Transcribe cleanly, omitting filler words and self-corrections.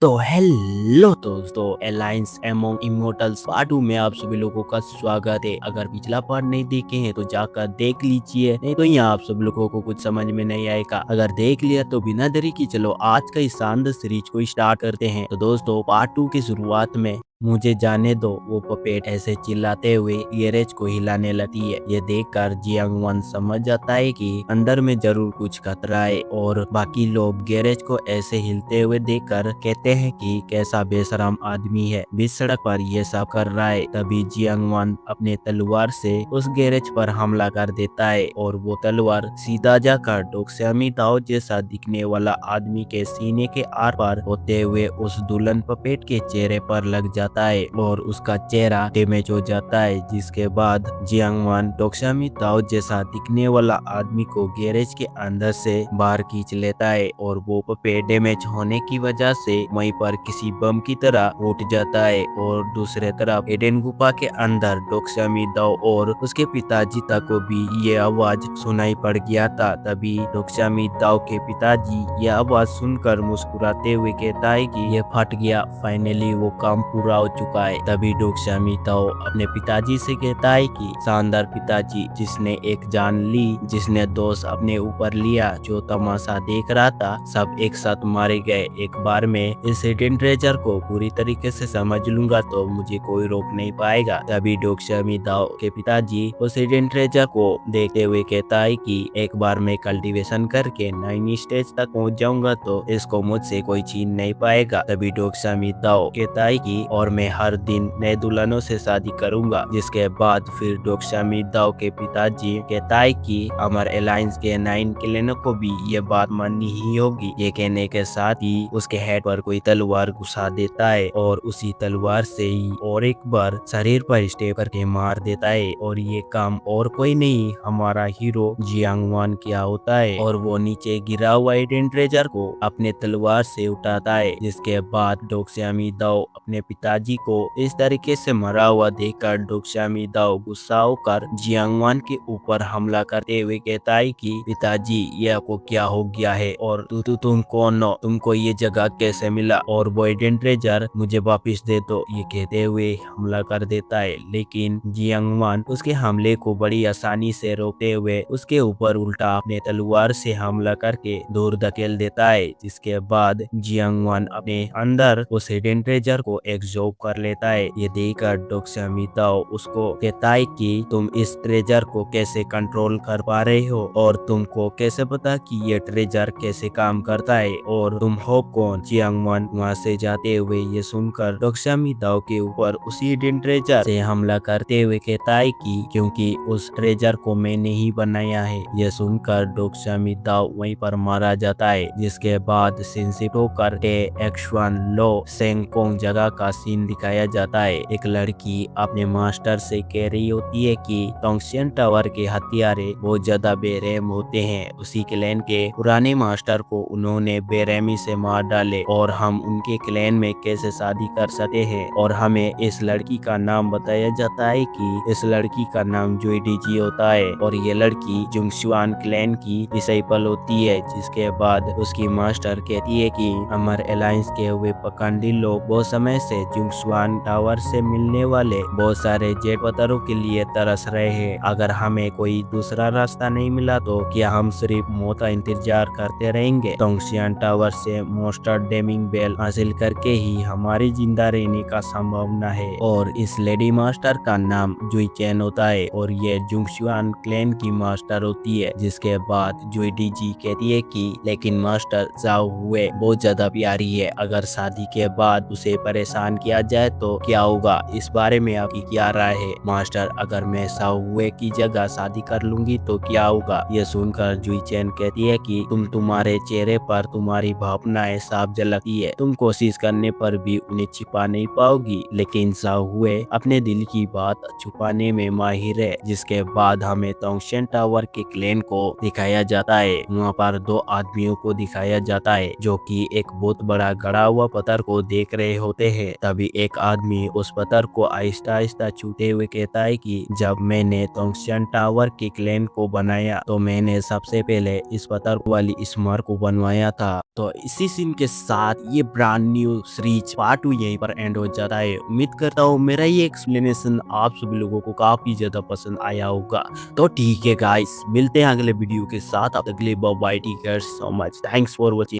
तो हेलो दोस्तों, alliance among immortals part 2 में आप सभी लोगों का स्वागत है। अगर पिछला पार्ट नहीं देखे हैं तो जाकर देख लीजिए, नहीं तो यहाँ आप सब लोगों को कुछ समझ में नहीं आएगा। अगर देख लिया तो बिना देरी की चलो आज का इस शानदार सीरीज को स्टार्ट करते हैं। तो दोस्तों, पार्ट 2 की शुरुआत में मुझे जाने दो, वो पपेट ऐसे चिल्लाते हुए गैरेज को हिलाने लगती है। ये देखकर जियांग वन समझ जाता है कि अंदर में जरूर कुछ खतरा है और बाकी लोग गैरेज को ऐसे हिलते हुए देखकर कहते हैं कि कैसा बेशरम आदमी है, बीच सड़क पर ये सब कर रहा है। तभी जियांग वन अपने तलवार से उस गैरेज पर हमला कर देता है और वो तलवार सीधा जाकर डोक्सामी ताओ जैसा दिखने वाला आदमी के सीने के आर पार होते हुए उस दुल्हन पपेट के चेहरे पर लग जाता है और उसका चेहरा डैमेज हो जाता है। जिसके बाद जियांग वन डोक्सामी ताओ जैसा दिखने वाला आदमी को गैरेज के अंदर से बाहर खींच लेता है और वो पपेट डैमेज होने की वजह से वहीं पर किसी बम की तरह उठ जाता है। और दूसरे तरफ एडेन गुफा के अंदर डोक्सामी दाओ और उसके पिताजी तक को भी ये आवाज सुनाई पड़ गया था। तभी डोक्सामी दाओ के पिताजी ये आवाज सुनकर मुस्कुराते हुए कहता है कि ये फट गया, फाइनली वो काम पूरा हो चुका है। तभी डोक्सामी दाओ अपने पिताजी से कहता है कि शानदार पिताजी, जिसने एक जान ली, जिसने दोस्त अपने ऊपर लिया, जो तमाशा देख रहा था सब एक साथ मारे गए। एक बार में इस हिडन ट्रेजर को पूरी तरीके से समझ लूंगा तो मुझे कोई रोक नहीं पाएगा। तभी डोक्सामी दाओ के पिताजी उस हिडन ट्रेजर को देखते हुए कहता है कि एक बार मैं कल्टीवेशन करके 9 स्टेज तक पहुंच जाऊंगा तो इसको मुझसे कोई छीन नहीं पाएगा। तभी डोक्सामी दाओ कहता है कि और मैं हर दिन नए दुल्हनों से शादी करूंगा। जिसके बाद फिर डोक्सामी दाओ के पिताजी कहता है कि अमर अलायंस के 9 क्लैनों को भी ये बात माननी ही होगी। ये कहने के साथ ही उसके हेड पर कोई तलवार घुसा देता है और उसी तलवार से ही और एक बार शरीर पर स्टेप करके मार देता है। और ये काम और कोई नहीं, हमारा हीरो जियांग वन किया होता है और वो नीचे गिरा हुआ हिडन ट्रेजर को अपने तलवार से उठाता है। जिसके बाद डोक्सामी दाओ अपने पिताजी को इस तरीके से मरा हुआ देखकर डोक्सामी दाओ गुस्सा होकर जियांग वन के ऊपर हमला करते हुए कहता है कि पिताजी, ये आपको क्या हो गया है और तुम कौन हो, तुमको ये जगह कैसे मिला और वो हिडन ट्रेजर मुझे वापस दे दो। ये कहते हुए हमला कर देता है, लेकिन जियांग वन उसके हमले को बड़ी आसानी से रोकते हुए उसके ऊपर उल्टा अपने तलवार से हमला करके दूर धकेल देता है। जिसके बाद जियांग वन अपने अंदर उस हिडन ट्रेजर को एब्जॉर्ब कर लेता है। ये देखकर डोक्सामी दाओ उसको कहता है कि तुम इस ट्रेजर को कैसे कंट्रोल कर पा रहे हो और तुमको कैसे पता कि ये ट्रेजर कैसे काम करता है और तुम हो कौन। जियांग वन वहाँ से जाते हुए ये सुनकर डोक्सामी दाओ के ऊपर उसी हिडन ट्रेजर से हमला करते हुए कहता है कि क्योंकि उस ट्रेजर को मैंने ही बनाया है। ये सुनकर डोक्सामी दाओ वहीं पर मारा जाता है। जिसके बाद सिंसिप होकर एक्सवान लो सेंगकोंग जगह का सीन दिखाया जाता है। एक लड़की अपने मास्टर से कह रही होती है कि टोंगशियन टावर के हथियारे बहुत ज्यादा बेरहम होते हैं। उसी क्लैन के पुराने मास्टर को उन्होंने बेरहमी से मार डाले और हम उनके क्लैन में कैसे शादी कर सकते हैं। और हमें इस लड़की का नाम बताया जाता है कि इस लड़की का नाम जुइडीजी होता है और ये लड़की जुंगशुआन क्लैन की डिसाइपल होती है। जिसके बाद उसकी मास्टर कहती है कि अमर अलायंस के हुए पखंडी लोग बहुत समय से जुंगशुआन टावर से मिलने वाले बहुत सारे जेट पत्थरों के लिए तरस रहे हैं। अगर हमें कोई दूसरा रास्ता नहीं मिला तो क्या हम सिर्फ मौत का इंतजार करते रहेंगे। टोंगशियन टावर से मोस्टर डेमिंग बेल हासिल करके ही हमारी जिंदा रहने का संभावना है। और इस लेडी मास्टर का नाम जुई चैन होता है और ये जुंगशुआन क्लैन की मास्टर होती है। जिसके बाद जुईडीजी कहती है कि लेकिन मास्टर जाओ हुए बहुत ज्यादा प्यारी है, अगर शादी के बाद उसे परेशान किया जाए तो क्या होगा, इस बारे में आपकी क्या राय है। मास्टर, अगर मैं साओ हुए की जगह शादी कर लूंगी तो क्या होगा। यह सुनकर जुई चैन कहती है कि तुम्हारे चेहरे पर तुम्हारी भावनाएं साफ झलकती है, तुम कोशिश करने पर भी उन्हें छिपा नहीं पाओगी, लेकिन साओ हुए अपने दिल की बात छुपाने में माहिर है। जिसके बाद हमें टोंगशियन टावर के क्लैन को दिखाया जाता है। वहाँ पर दो आदमियों को दिखाया जाता है जो कि एक बहुत बड़ा गड़ा हुआ पत्थर को देख रहे होते हैं। तभी तभी एक आदमी उस पत्थर को आहिस्ता-आहिस्ता छूते हुए कहता है कि जब मैंने टंगस्टन टावर के क्लेम को बनाया तो मैंने सबसे पहले इस पत्थर वाली स्मारक को बनवाया था। तो इसी सीन के साथ ये ब्रांड न्यू सीरीज पार्ट 2 यहीं पर एंड हो जाता है। उम्मीद करता हूँ मेरा ये एक्सप्लेनेशन आप सभी लोगों को काफी ज्यादा पसंद आया होगा। तो ठीक है गाइस, मिलते हैं अगले वीडियो के साथ। अब तक के लिए bye bye, take care so much, thanks for watching.